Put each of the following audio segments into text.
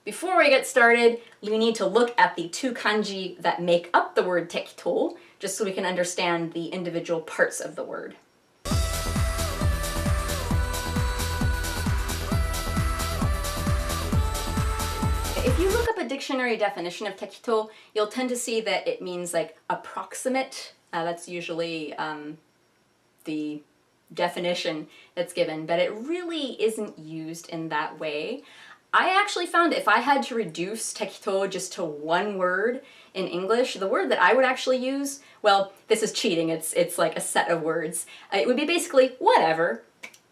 Before we get started, we need to look at the two kanji that make up the word tekitou, just so we can understand the individual parts of the word. If you look up a dictionary definition of tekitou, you'll tend to see that it means like approximate. That's usually the definition that's given, but it really isn't used in that way. I actually found if I had to reduce tekitou just to one word in English, the word that I would actually use, well, this is cheating, it's like a set of words. It would be basically whatever.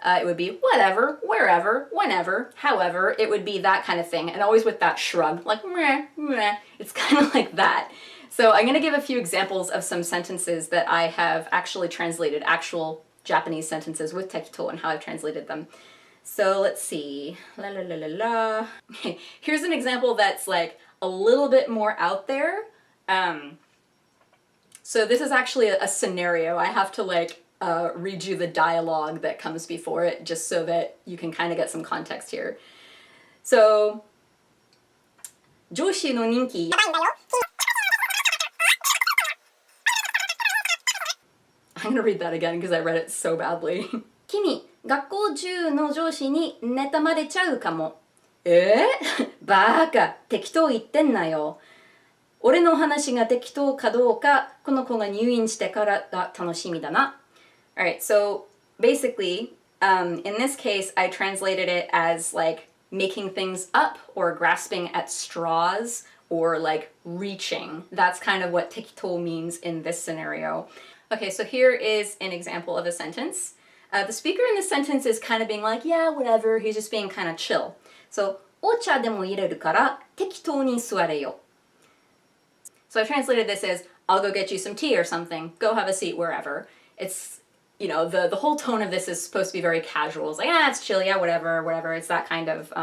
It would be whatever, wherever, whenever, however, it would be that kind of thing, and always with that shrug, like meh, meh. It's kind of like that. So I'm going to give a few examples of some sentences that I have actually translated, actual Japanese sentences with tekitou and how I've translated them. So let's see. La la la la la. Here's an example that's like a little bit more out there. So this is actually a scenario. I have to like read you the dialogue that comes before it just so that you can kind of get some context here. So, 上司の人気 I'm gonna read that again because I read it so badly. 君、学校中の上司に妬まれちゃうかも。バカ、適当言ってんなよ。俺の話が適当かどうか、この子が入院してからが楽しみだな。Alright, so basically, in this case, I translated it as like making things up or grasping at straws or like reaching. That's kind of what tekitou means in this scenario. Okay, so here is an example of a sentence. The speaker in this sentence is kind of being like, yeah, whatever, he's just being kind of chill. So, お茶でも入れるから適当に座れよ. So I translated this as, I'll go get you some tea or something, go have a seat wherever. It's, you know, the whole tone of this is supposed to be very casual. It's like, ah, it's chill, yeah, whatever, whatever. It's that kind of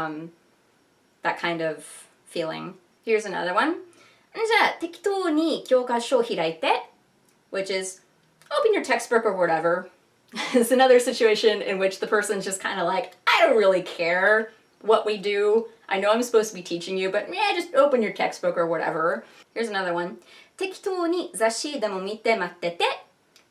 feeling. Here's another one. じゃあ、適当に教科書を開いて, which is, open your textbook or whatever. It's another situation in which the person's just kind of like, I don't really care what we do. I know I'm supposed to be teaching you, but yeah, just open your textbook or whatever. Here's another one. 適当に雑誌でも見て待ってて,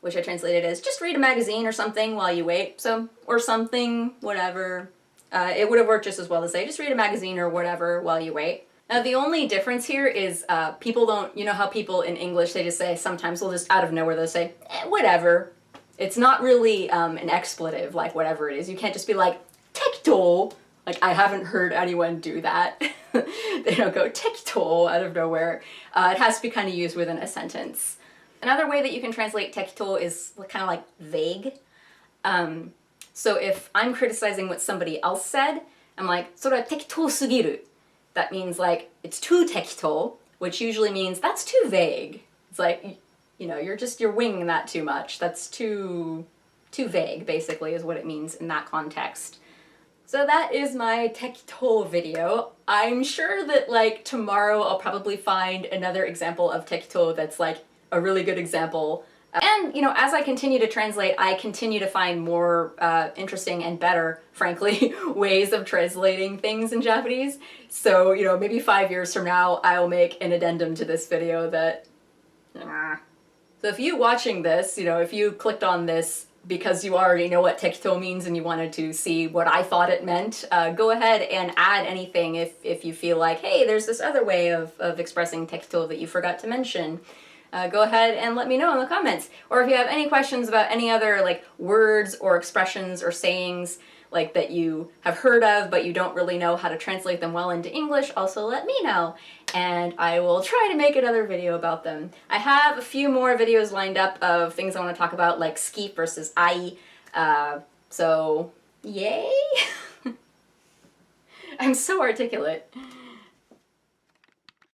which I translated as, just read a magazine or something while you wait. So, or something, whatever. It would have worked just as well to say, just read a magazine or whatever while you wait. Now, the only difference here is people don't, you know how people in English, they just say, sometimes they'll just out of nowhere, they'll say, whatever. It's not really an expletive, like whatever it is. You can't just be like, tekitou. Like, I haven't heard anyone do that. They don't go tekitou out of nowhere. It has to be kind of used within a sentence. Another way that you can translate tekitou is kind of like vague. So if I'm criticizing what somebody else said, I'm like, それは適当すぎる. That means like, it's too tekitou, which usually means that's too vague. It's like, you know, you're winging that too much. That's too vague, basically, is what it means in that context. So that is my tekitou video. I'm sure that like tomorrow I'll probably find another example of tekitou that's like a really good example. And, you know, as I continue to translate, I continue to find more interesting and better, frankly, ways of translating things in Japanese. So, you know, maybe 5 years from now, I'll make an addendum to this video that... So if you watching this, you know, if you clicked on this because you already know what tekitou means and you wanted to see what I thought it meant, go ahead and add anything if you feel like, hey, there's this other way of expressing tekitou that you forgot to mention. Go ahead and let me know in the comments. Or if you have any questions about any other like words or expressions or sayings like that you have heard of but you don't really know how to translate them well into English, also let me know. And I will try to make another video about them. I have a few more videos lined up of things I want to talk about, like ski versus ai. So, yay! I'm so articulate.